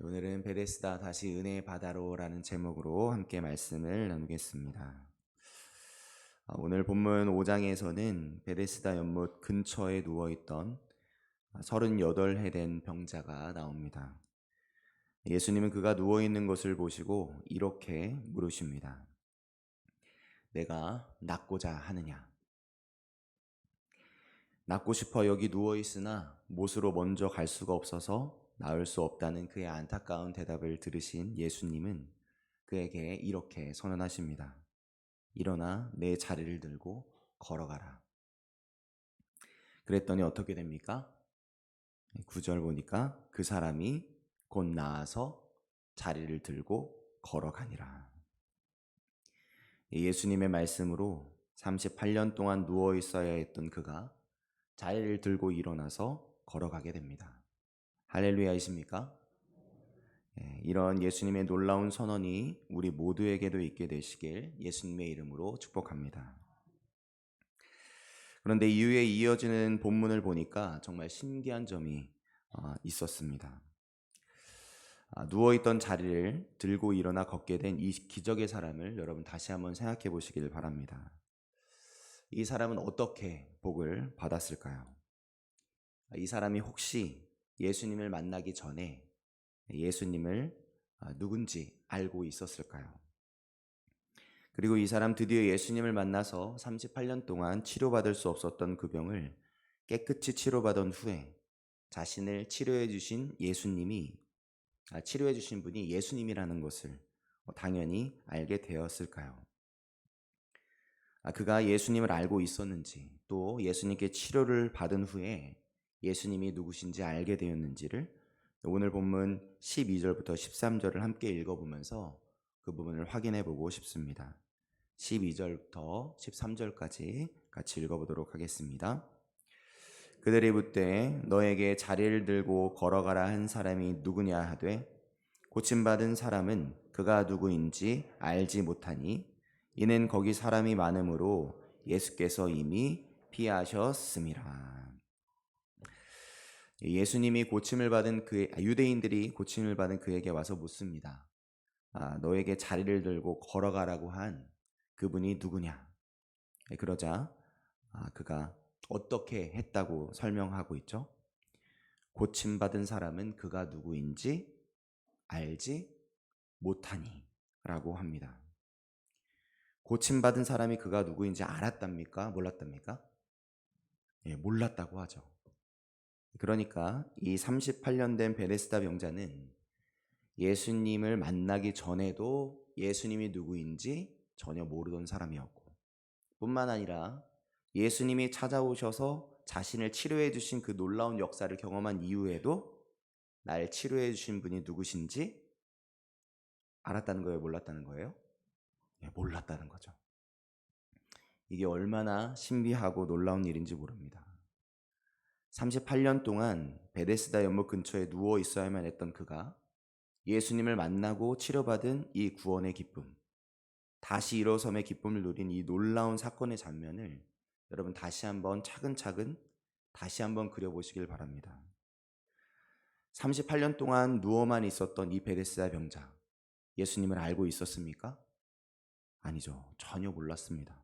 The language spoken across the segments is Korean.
오늘은 베데스다 다시 은혜의 바다로라는 제목으로 함께 말씀을 나누겠습니다. 오늘 본문 5장에서는 베데스다 연못 근처에 누워있던 38해 된 병자가 나옵니다. 예수님은 그가 누워있는 것을 보시고 이렇게 물으십니다. 내가 낫고자 하느냐? 낫고 싶어 여기 누워있으나 못으로 먼저 갈 수가 없어서 나을 수 없다는 그의 안타까운 대답을 들으신 예수님은 그에게 이렇게 선언하십니다. 일어나 내 자리를 들고 걸어가라. 그랬더니 어떻게 됩니까? 9절 보니까 그 사람이 곧 나아서 자리를 들고 걸어가니라. 예수님의 말씀으로 38년 동안 누워 있어야 했던 그가 자리를 들고 일어나서 걸어가게 됩니다. 할렐루야이십니까? 이런 예수님의 놀라운 선언이 우리 모두에게도 있게 되시길 예수님의 이름으로 축복합니다. 그런데 이후에 이어지는 본문을 보니까 정말 신기한 점이 있었습니다. 누워있던 자리를 들고 일어나 걷게 된 이 기적의 사람을 여러분 다시 한번 생각해 보시길 바랍니다. 이 사람은 어떻게 복을 받았을까요? 이 사람이 혹시 예수님을 만나기 전에 예수님을 누군지 알고 있었을까요? 그리고 이 사람 드디어 예수님을 만나서 38년 동안 치료받을 수 없었던 그 병을 깨끗이 치료받은 후에 자신을 치료해 주신 분이 예수님이라는 것을 당연히 알게 되었을까요? 그가 예수님을 알고 있었는지, 또 예수님께 치료를 받은 후에 예수님이 누구신지 알게 되었는지를 오늘 본문 12절부터 13절을 함께 읽어보면서 그 부분을 확인해 보고 싶습니다. 12절부터 13절까지 같이 읽어보도록 하겠습니다. 그들이 묻되 너에게 자리를 들고 걸어가라 한 사람이 누구냐 하되 고침받은 사람은 그가 누구인지 알지 못하니 이는 거기 사람이 많음으로 예수께서 이미 피하셨음이라. 예수님이 유대인들이 고침을 받은 그에게 와서 묻습니다. 너에게 자리를 들고 걸어가라고 한 그분이 누구냐? 그러자 그가 어떻게 했다고 설명하고 있죠? 고침받은 사람은 그가 누구인지 알지 못하니 라고 합니다. 고침받은 사람이 그가 누구인지 알았답니까? 몰랐답니까? 몰랐다고 하죠. 그러니까 이 38년 된 베데스다 병자는 예수님을 만나기 전에도 예수님이 누구인지 전혀 모르던 사람이었고, 뿐만 아니라 예수님이 찾아오셔서 자신을 치료해 주신 그 놀라운 역사를 경험한 이후에도 날 치료해 주신 분이 누구신지 알았다는 거예요? 몰랐다는 거예요? 몰랐다는 거죠. 이게 얼마나 신비하고 놀라운 일인지 모릅니다. 38년 동안 베데스다 연못 근처에 누워 있어야만 했던 그가 예수님을 만나고 치료받은 이 구원의 기쁨, 다시 일어섬의 기쁨을 누린 이 놀라운 사건의 장면을 여러분 다시 한번 차근차근 다시 한번 그려보시길 바랍니다. 38년 동안 누워만 있었던 이 베데스다 병자, 예수님을 알고 있었습니까? 아니죠. 전혀 몰랐습니다.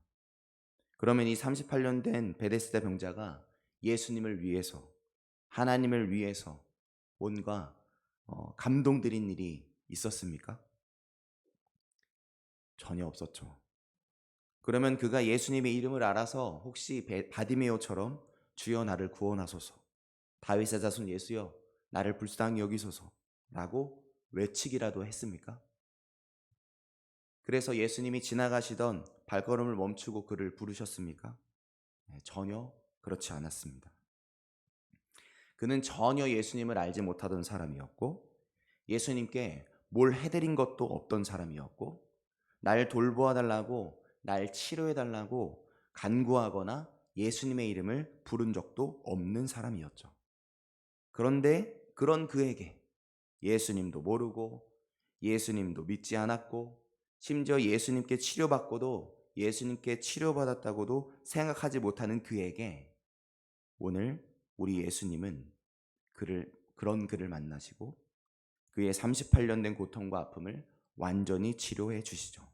그러면 이 38년 된 베데스다 병자가 예수님을 위해서, 하나님을 위해서 뭔가 감동드린 일이 있었습니까? 전혀 없었죠. 그러면 그가 예수님의 이름을 알아서 혹시 바디메오처럼 주여 나를 구원하소서, 다윗의 자손 예수여 나를 불쌍히 여기소서 라고 외치기라도 했습니까? 그래서 예수님이 지나가시던 발걸음을 멈추고 그를 부르셨습니까? 전혀 그렇지 않았습니다. 그는 전혀 예수님을 알지 못하던 사람이었고, 예수님께 뭘 해드린 것도 없던 사람이었고, 날 돌보아달라고, 날 치료해달라고 간구하거나 예수님의 이름을 부른 적도 없는 사람이었죠. 그런데 그런 그에게 예수님도 모르고 예수님도 믿지 않았고, 심지어 예수님께 치료받고도 예수님께 치료받았다고도 생각하지 못하는 그에게 오늘 우리 예수님은 그런 그를 만나시고 그의 38년 된 고통과 아픔을 완전히 치료해 주시죠.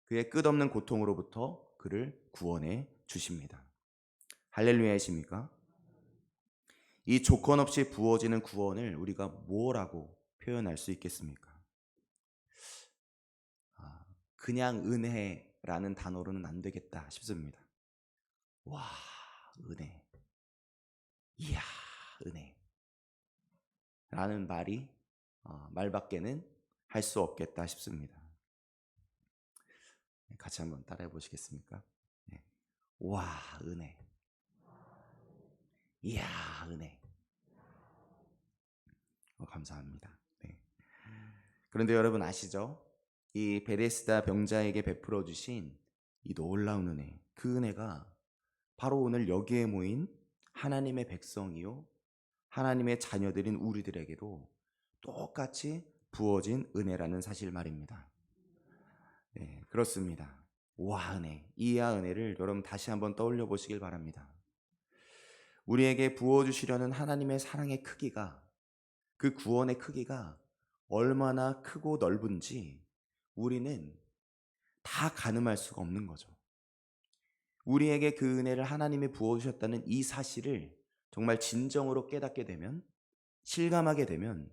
그의 끝없는 고통으로부터 그를 구원해 주십니다. 할렐루야이십니까? 이 조건 없이 부어지는 구원을 우리가 뭐라고 표현할 수 있겠습니까? 그냥 은혜라는 단어로는 안 되겠다 싶습니다. 와, 은혜. 이야, 은혜. 라는 말이 말밖에는 할 수 없겠다 싶습니다. 같이 한번 따라해 보시겠습니까? 네. 와, 은혜. 이야, 은혜. 감사합니다. 네. 그런데 여러분 아시죠? 이 베데스다 병자에게 베풀어 주신 이 놀라운 은혜, 그 은혜가 바로 오늘 여기에 모인 하나님의 백성이요, 하나님의 자녀들인 우리들에게도 똑같이 부어진 은혜라는 사실 말입니다. 네, 그렇습니다. 와, 은혜, 이야 은혜를 여러분 다시 한번 떠올려 보시길 바랍니다. 우리에게 부어주시려는 하나님의 사랑의 크기가, 그 구원의 크기가 얼마나 크고 넓은지 우리는 다 가늠할 수가 없는 거죠. 우리에게 그 은혜를 하나님이 부어주셨다는 이 사실을 정말 진정으로 깨닫게 되면, 실감하게 되면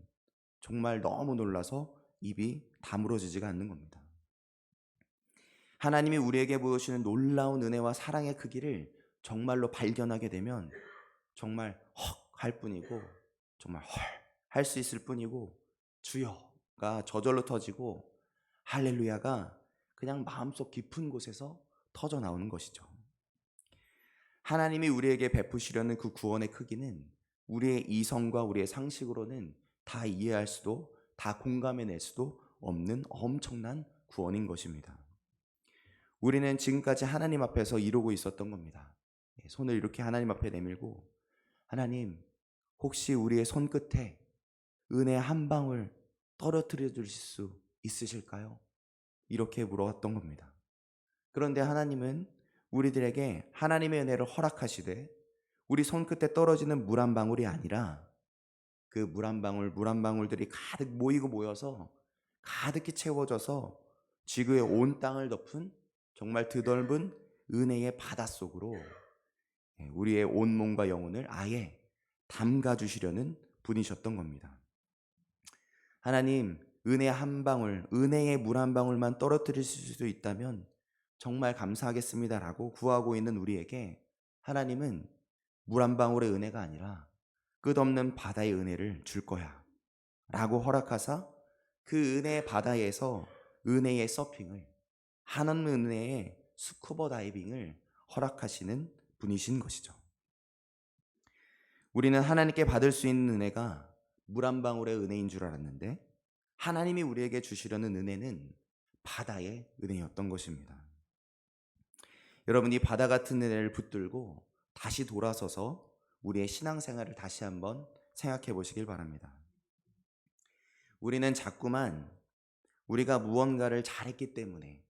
정말 너무 놀라서 입이 다물어지지가 않는 겁니다. 하나님이 우리에게 부어주시는 놀라운 은혜와 사랑의 크기를 정말로 발견하게 되면 정말 헉 할 뿐이고, 정말 헐 할 수 있을 뿐이고, 주여가 저절로 터지고 할렐루야가 그냥 마음속 깊은 곳에서 터져 나오는 것이죠. 하나님이 우리에게 베푸시려는 그 구원의 크기는 우리의 이성과 우리의 상식으로는 다 이해할 수도, 다 공감해낼 수도 없는 엄청난 구원인 것입니다. 우리는 지금까지 하나님 앞에서 이루고 있었던 겁니다. 손을 이렇게 하나님 앞에 내밀고, 하나님, 혹시 우리의 손끝에 은혜 한 방울 떨어뜨려 주실 수 있으실까요? 이렇게 물어왔던 겁니다. 그런데 하나님은 우리들에게 하나님의 은혜를 허락하시되, 우리 손끝에 떨어지는 물 한 방울이 아니라 그 물 한 방울들이 가득 모이고 모여서 가득히 채워져서 지구의 온 땅을 덮은 정말 드넓은 은혜의 바닷속으로 우리의 온몸과 영혼을 아예 담가주시려는 분이셨던 겁니다. 하나님, 은혜 한 방울, 은혜의 물 한 방울만 떨어뜨리실 수 있다면 정말 감사하겠습니다라고 구하고 있는 우리에게 하나님은 물 한 방울의 은혜가 아니라 끝없는 바다의 은혜를 줄 거야 라고 허락하사 그 은혜의 바다에서 은혜의 서핑을, 하나님 은혜의 스쿠버 다이빙을 허락하시는 분이신 것이죠. 우리는 하나님께 받을 수 있는 은혜가 물 한 방울의 은혜인 줄 알았는데, 하나님이 우리에게 주시려는 은혜는 바다의 은혜였던 것입니다. 여러분, 이 바다 같은 은혜를 붙들고 다시 돌아서서 우리의 신앙생활을 다시 한번 생각해 보시길 바랍니다. 우리는 자꾸만 우리가 무언가를 잘했기 때문에,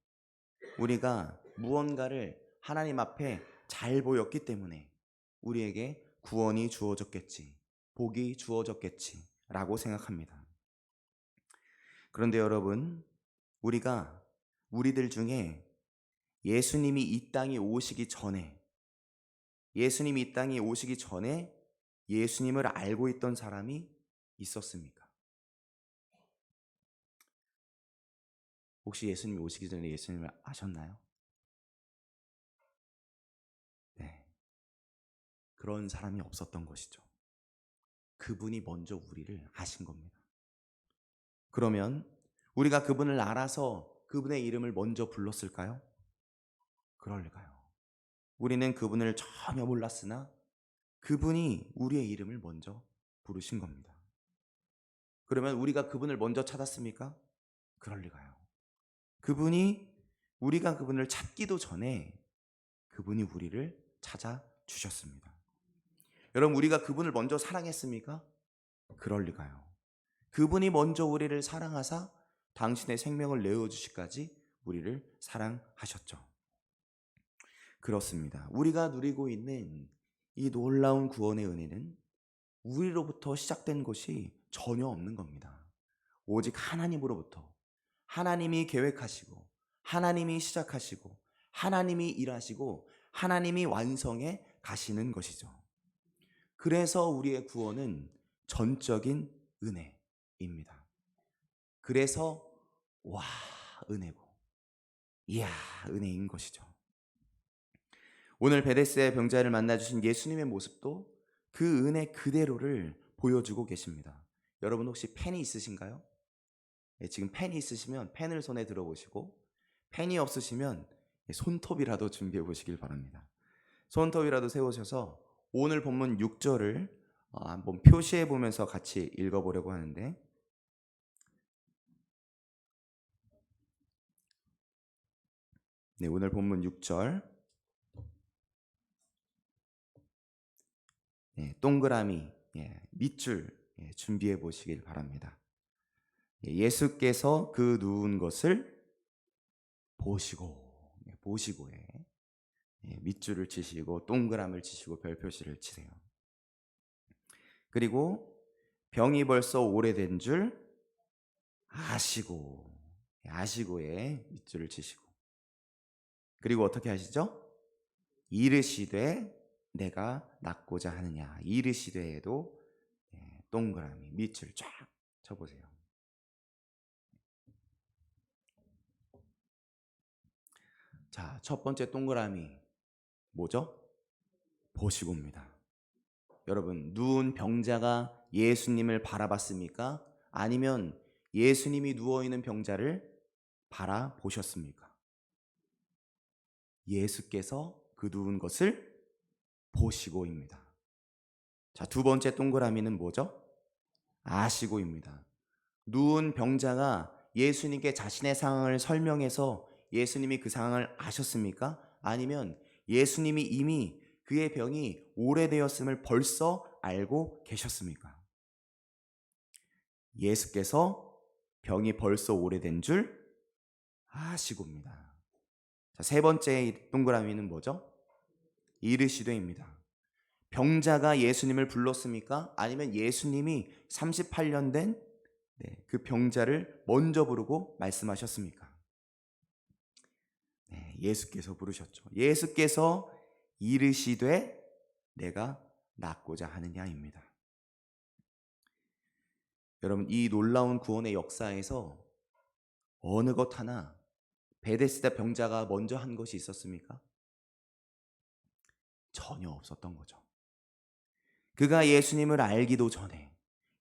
우리가 무언가를 하나님 앞에 잘 보였기 때문에 우리에게 구원이 주어졌겠지, 복이 주어졌겠지 라고 생각합니다. 그런데 여러분, 우리들 중에 예수님이 이 땅에 오시기 전에, 예수님을 알고 있던 사람이 있었습니까? 혹시 예수님이 오시기 전에 예수님을 아셨나요? 네. 그런 사람이 없었던 것이죠. 그분이 먼저 우리를 아신 겁니다. 그러면 우리가 그분을 알아서 그분의 이름을 먼저 불렀을까요? 그럴 리가요. 우리는 그분을 전혀 몰랐으나 그분이 우리의 이름을 먼저 부르신 겁니다. 그러면 우리가 그분을 먼저 찾았습니까? 그럴 리가요. 우리가 그분을 찾기도 전에 그분이 우리를 찾아주셨습니다. 여러분, 우리가 그분을 먼저 사랑했습니까? 그럴 리가요. 그분이 먼저 우리를 사랑하사 당신의 생명을 내어주시기까지 우리를 사랑하셨죠. 그렇습니다. 우리가 누리고 있는 이 놀라운 구원의 은혜는 우리로부터 시작된 것이 전혀 없는 겁니다. 오직 하나님으로부터 하나님이 계획하시고 하나님이 시작하시고 하나님이 일하시고 하나님이 완성해 가시는 것이죠. 그래서 우리의 구원은 전적인 은혜입니다. 그래서 와, 은혜고 이야, 은혜인 것이죠. 오늘 베데스다의 병자를 만나주신 예수님의 모습도 그 은혜 그대로를 보여주고 계십니다. 여러분 혹시 펜이 있으신가요? 네, 지금 펜이 있으시면 펜을 손에 들어보시고, 펜이 없으시면 손톱이라도 준비해 보시길 바랍니다. 손톱이라도 세우셔서 오늘 본문 6절을 한번 표시해 보면서 같이 읽어보려고 하는데, 네, 오늘 본문 6절, 동그라미, 밑줄 준비해 보시길 바랍니다. 예수께서 그 누운 것을 보시고에 밑줄을 치시고 동그라미를 치시고 별 표시를 치세요. 그리고 병이 벌써 오래된 줄 아시고에 밑줄을 치시고, 그리고 어떻게 하시죠? 이르시되 내가 낫고자 하느냐, 이르시되에도 동그라미 밑줄 쫙 쳐보세요. 자, 첫 번째 동그라미 뭐죠? 보시고입니다. 여러분, 누운 병자가 예수님을 바라봤습니까? 아니면 예수님이 누워있는 병자를 바라보셨습니까? 예수께서 그 누운 것을 보시고입니다. 자, 두 번째 동그라미는 뭐죠? 아시고입니다. 누운 병자가 예수님께 자신의 상황을 설명해서 예수님이 그 상황을 아셨습니까? 아니면 예수님이 이미 그의 병이 오래되었음을 벌써 알고 계셨습니까? 예수께서 병이 벌써 오래된 줄 아시고입니다. 자, 세 번째 동그라미는 뭐죠? 이르시되입니다. 병자가 예수님을 불렀습니까? 아니면 예수님이 38년 된 그 병자를 먼저 부르고 말씀하셨습니까? 네, 예수께서 부르셨죠. 예수께서 이르시되 내가 낫고자 하느냐입니다. 여러분, 이 놀라운 구원의 역사에서 어느 것 하나 베데스다 병자가 먼저 한 것이 있었습니까? 전혀 없었던 거죠. 그가 예수님을 알기도 전에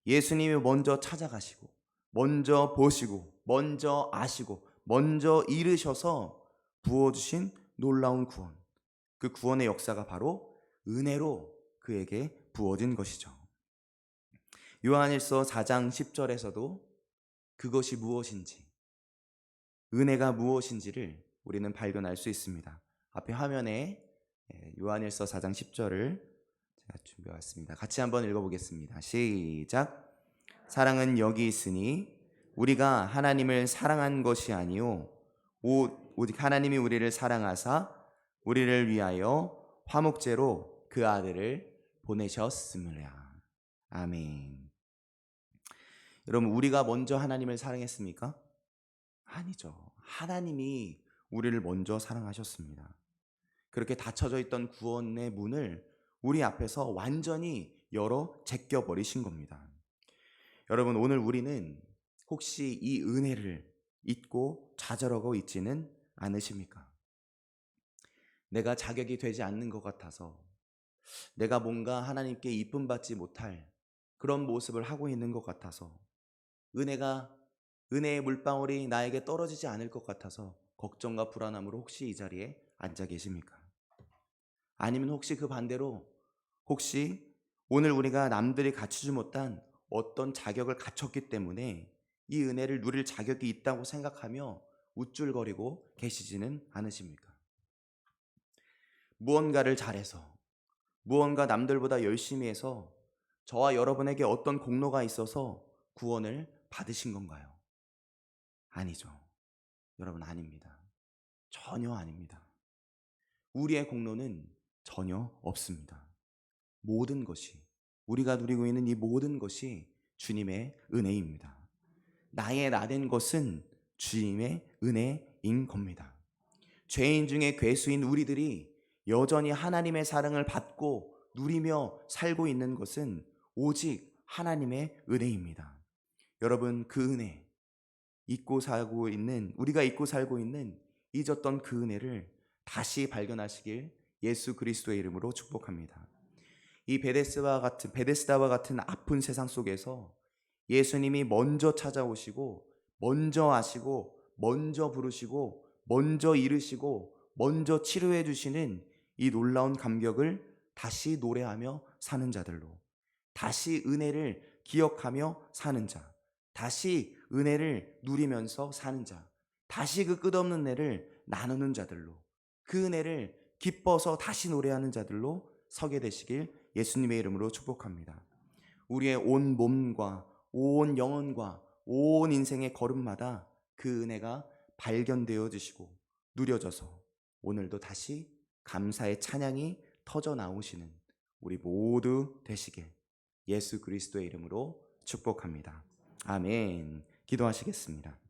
예수님이 먼저 찾아가시고 먼저 보시고 먼저 아시고 먼저 이르셔서 부어주신 놀라운 구원, 그 구원의 역사가 바로 은혜로 그에게 부어진 것이죠. 요한일서 4장 10절에서도 그것이 무엇인지, 은혜가 무엇인지를 우리는 발견할 수 있습니다. 앞에 화면에 요한일서 4장 10절을 제가 준비해 왔습니다. 같이 한번 읽어보겠습니다. 시작. 사랑은 여기 있으니 우리가 하나님을 사랑한 것이 아니요 오직 하나님이 우리를 사랑하사 우리를 위하여 화목제로 그 아들을 보내셨음이라. 아멘. 여러분, 우리가 먼저 하나님을 사랑했습니까? 아니죠. 하나님이 우리를 먼저 사랑하셨습니다. 그렇게 닫혀져 있던 구원의 문을 우리 앞에서 완전히 열어 제껴버리신 겁니다. 여러분, 오늘 우리는 혹시 이 은혜를 잊고 좌절하고 있지는 않으십니까? 내가 자격이 되지 않는 것 같아서, 내가 뭔가 하나님께 이쁨 받지 못할 그런 모습을 하고 있는 것 같아서, 은혜의 물방울이 나에게 떨어지지 않을 것 같아서 걱정과 불안함으로 혹시 이 자리에 앉아 계십니까? 아니면 혹시 그 반대로, 혹시 오늘 우리가 남들이 갖추지 못한 어떤 자격을 갖췄기 때문에 이 은혜를 누릴 자격이 있다고 생각하며 우쭐거리고 계시지는 않으십니까? 무언가를 잘해서, 무언가 남들보다 열심히 해서 저와 여러분에게 어떤 공로가 있어서 구원을 받으신 건가요? 아니죠. 여러분, 아닙니다. 전혀 아닙니다. 우리의 공로는 전혀 없습니다. 모든 것이, 우리가 누리고 있는 이 모든 것이 주님의 은혜입니다. 나의 나된 것은 주님의 은혜인 겁니다. 죄인 중에 괴수인 우리들이 여전히 하나님의 사랑을 받고 누리며 살고 있는 것은 오직 하나님의 은혜입니다. 여러분, 그 은혜, 우리가 잊고 살고 있는 잊었던 그 은혜를 다시 발견하시길 예수 그리스도의 이름으로 축복합니다. 이 베데스다와 같은 아픈 세상 속에서 예수님이 먼저 찾아오시고, 먼저 아시고, 먼저 부르시고, 먼저 이르시고, 먼저 치료해 주시는 이 놀라운 감격을 다시 노래하며 사는 자들로, 다시 은혜를 기억하며 사는 자, 다시 은혜를 누리면서 사는 자, 다시 그 끝없는 은혜를 나누는 자들로, 그 은혜를 기뻐서 다시 노래하는 자들로 서게 되시길 예수님의 이름으로 축복합니다. 우리의 온 몸과 온 영혼과 온 인생의 걸음마다 그 은혜가 발견되어 주시고 누려져서 오늘도 다시 감사의 찬양이 터져 나오시는 우리 모두 되시길 예수 그리스도의 이름으로 축복합니다. 아멘. 기도하시겠습니다.